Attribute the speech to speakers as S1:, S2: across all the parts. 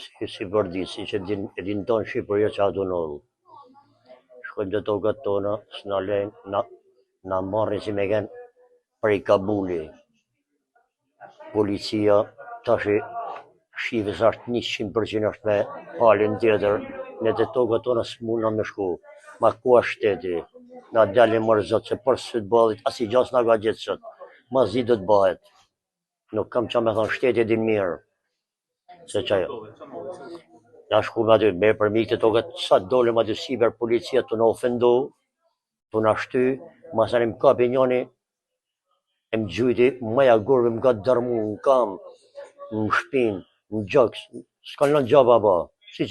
S1: si bërdi, që din tonë Shqipëria që atu nëllë. Shkojmë të tokat tona, s'na lejnë, na marrin si me gen prej Kabuli. Policia, tash shifës është 100% është me halin tjetër, ne të tokat tona s'muna me shku. Ma ku është shteti, na dalim mërë zotë, se për së të bëllit, as i gjas nga gjithë sot, ma zi do të bëhet. Nuk kam qa me thonë shteti din mirë, se qajo. Na shku me aty, me për mikë të tokat, sa dolim aty siber policia të në ofendu, të në shty, masanim ka për njoni, e më gjujti, maja gurve më ka dërmu në kam, në shpin, në gjokës, s'kan në gjaba ba, si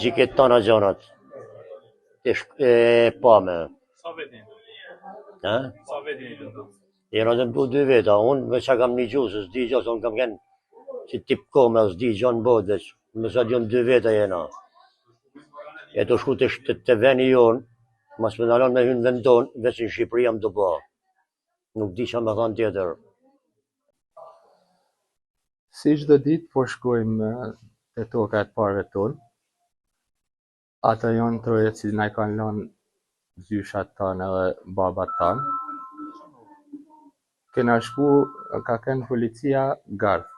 S1: që këtë tana gjanat, e pa me.
S2: Sa vetin?
S1: Ha?
S2: Sa vetin i të të?
S1: Jena të më 2 veta, unë me që kam një gjusë, s'di gjusë, unë kam kënë si tip kome, s'di gjanë bodë, me sa dhjom 2 veta jena. E të shku të veni jonë, mas me nalon me hynë vend tonë, veç në Shqipëri jam të ba. Nuk di që me thanë tjetër.
S3: Si çdo ditë po shkojmë te toka e parëve tonë. Ata janë troje që na i kanë lënë gjyshat tanë edhe babat tanë. Kena shku, ka kënë policia gardh.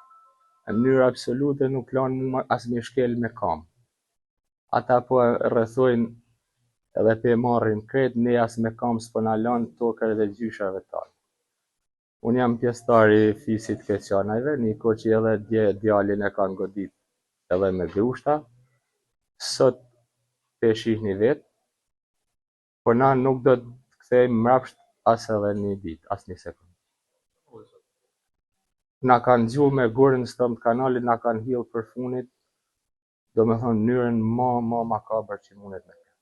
S3: Në mënyrë absolute nuk lanë asnjë shkel me kam. Ata po rrethojnë edhe pe marrin krejt, ne as me kam s'po na lanë tokër dhe gjyshave tanë. Unë jam pjesëtari i fisit Keqanajve, një kohë që edhe djalin e kanë godit edhe me grushta. Sot pe shihni vetë, por na nuk do të kthejmë mrapsht as edhe një ditë, as një sekundë. Na kanë gjuhë me gurën së kanalit, na kanë hillë për funit, do me thonë mënyrën ma makabër që mundet me këtë.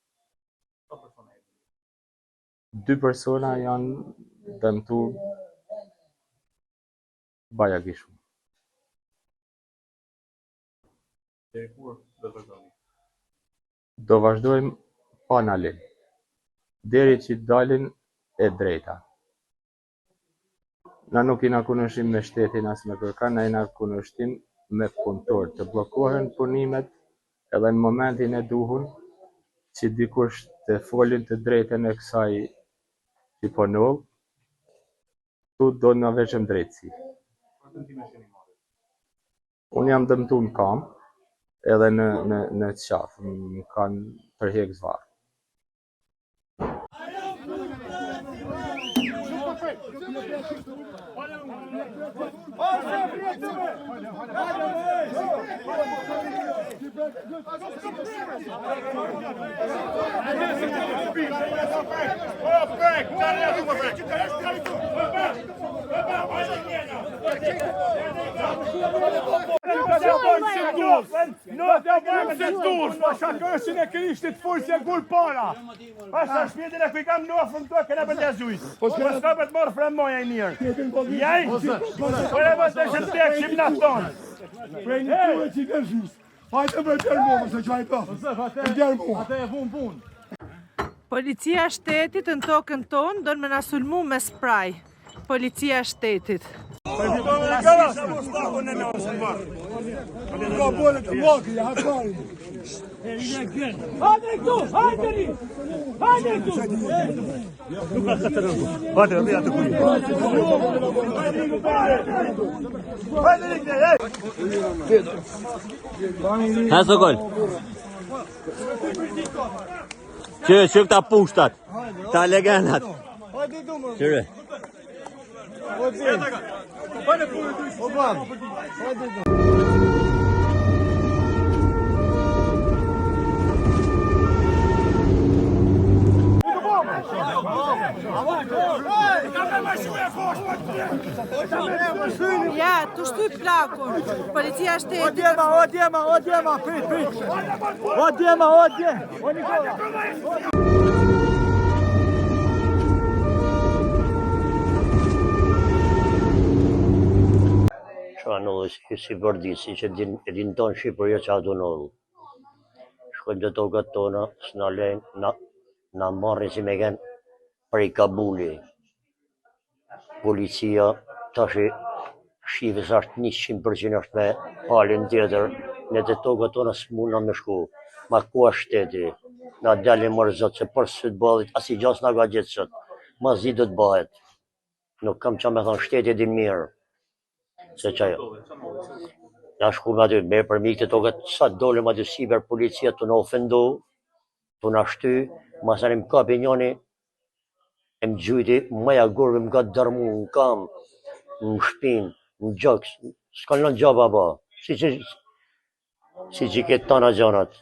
S3: 2 persona janë dëmtu baja gishu.
S2: Deri kur do të vazhdoni?
S3: Do vazhdojmë pa na lënë, deri që dalin e drejta. Na nuk i na kunështim me shtetin as me kërkan, na i na kunështim me punëtor, të blokohen punimet edhe në momentin e duhur që dikush të folin të drejtën e kësaj që punoll, tu do na veçëm drejtësi. Unë jam dëmtu në kam, edhe në qafë, më kanë përhek zvarë.
S4: Shakësin e Krishtit fursi e gull para. Pasha shpjetin e kujkam në afrën të këna për të zujt. Po s'ka për të morë fremoja i njërë. Jaj? Po e vëtë që të tek shim nafton. Prej një kërë që i kërshis. Hajtë për të rëmë, se që hajtë. Ate e vun pun.
S5: Policia shtetit në tokën tonë do në me nasulmu me spraj. Policia shtetit.
S4: Hajde këtu! Hajde ri! Hajde këtu! Nuk ka të rëndu. Hajde, dhe atë kuj. Hajde ri këte,
S6: Ha sokol. Që këta pushtat, ta legendat. Qyre.
S5: Ja, të shtuj plakun. Policia shtetit.
S4: O djema, prit. O djema. O Nikola.
S1: Qa nëllë si bërdi, që din tonë Shqipëria që atu nëllë. Shkojmë të tokat tona, s'na lejnë, na marrin si me gen prej Kabuli. Policia, tash Shqives është 100% është me halin tjetër, ne të tokat tona s'muna me shku. Ma ku është shteti, na dalim mërë zotë, se për së të bëllit, as i gjas nga gjithë sot, ma zi do të bëhet. Nuk kam qa me thonë, shteti din mirë, se që ajo. Na shku me aty, me për mikë të tokat, sa dole ma të siber policia të në ofendu, të në ashty, masarim kapi njoni, e më gjujti, maja gurve më ka dërmu, në kam, në shpin, në gjokës, s'ka në gjaba ba, si që këtë tana gjanat,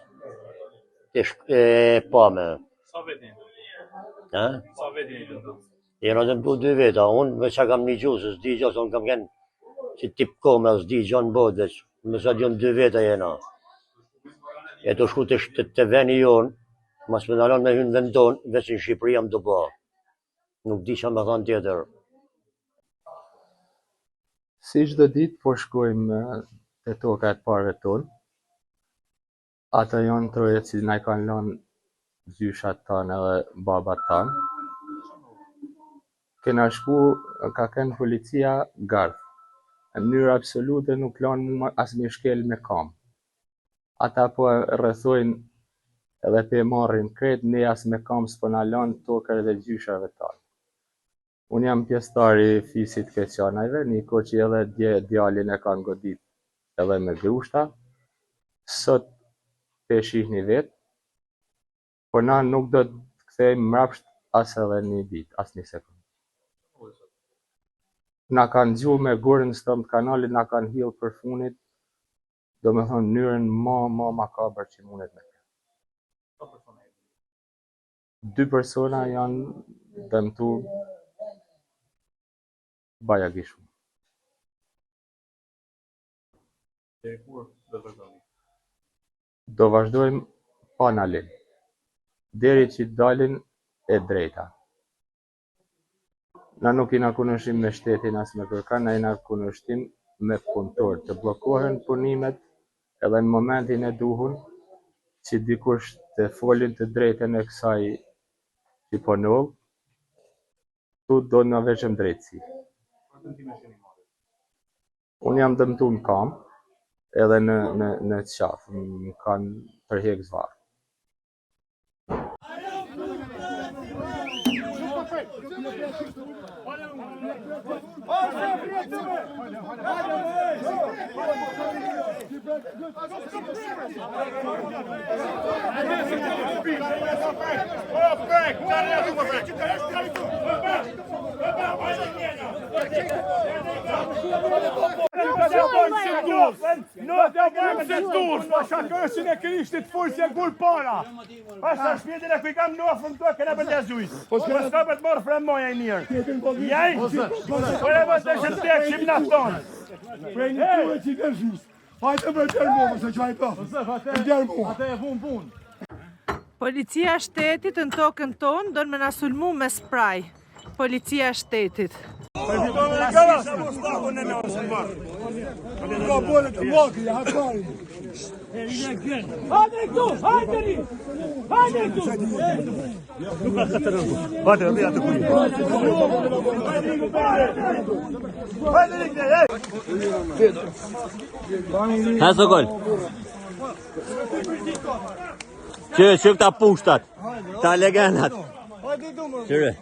S1: e pame.
S2: Sa vetin?
S1: Ha?
S2: Sa vetin e gjendës?
S1: Jena të mdu 2 veta, unë me që kam një gjusë, s'di gjusë, unë kam kënë që tip kome, s'di gjanë bodë, veç, me sa dhjom 2 veta jena. E të shku të veni jonë, mas me nalon me hynë vend tonë, veç në Shqipëri jam të ba. Nuk di që me thonë tjetër.
S3: Si çdo ditë po shkojmë te toka e parëve tonë. Ata janë troje që na i kanë lënë gjyshat tanë edhe babat tanë. Kena shku, ka kënë policia gardh. Në mënyrë absolute nuk lanë asnjë shkel me kam. Ata po rrethojnë edhe pe marrin kret, ne as me kam s'po na lanë tokër dhe gjyshave tanë. Unë jam pjesëtari i fisit Keqanajve, një kohë që edhe djalin e kanë godit edhe me grushta. Sot pe shihni vetë, por na nuk do të kthejmë mrapsht as edhe një ditë, as një sekundë. Na kanë gjuhë me gurën stëmë të kanalit, na kanë hillë për funit, do me thonë mënyrën ma makabër që mundet me këtë. 2 persona janë dëmtu baja gishu.
S2: Deri kur do vazhdoni?
S3: Do vazhdojmë pa nalim, deri që dalin e drejta. Na nuk i na kunështim me shtetin as me kërkan, na i na kunështim me punëtor, të bllokohen punimet edhe në momentin e duhur që dikush të folin të drejtën e kësaj që po nol, tu do na veçëm drejtësi. Unë jam dëmtu në kam, edhe në qafë, më kanë përhek zvarë.
S4: Shakësin e Krishtit forsi e gull para. Pasha shpjetin e kuj kam nofën të këna për të zujt. Po s'ka për të morë fremoja i mirë. Jaj? Po e vë të shëntek që më nafton.
S7: Prej një ture që i kërshis. Hajtë për tërë mu, mëse që hajtë.
S5: Policia shtetit në tokën tonë do me na sulmu me spraj. Policia shtetit.
S6: Ha Sokol. Që këta pushtat, ta legendat. Qyre.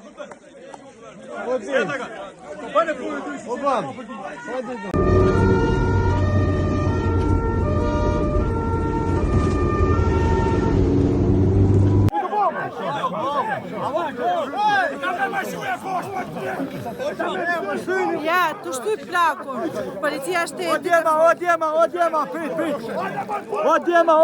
S5: Ja, të shtuj plakun. Policia shtetit.
S4: O djema, prit. O djema.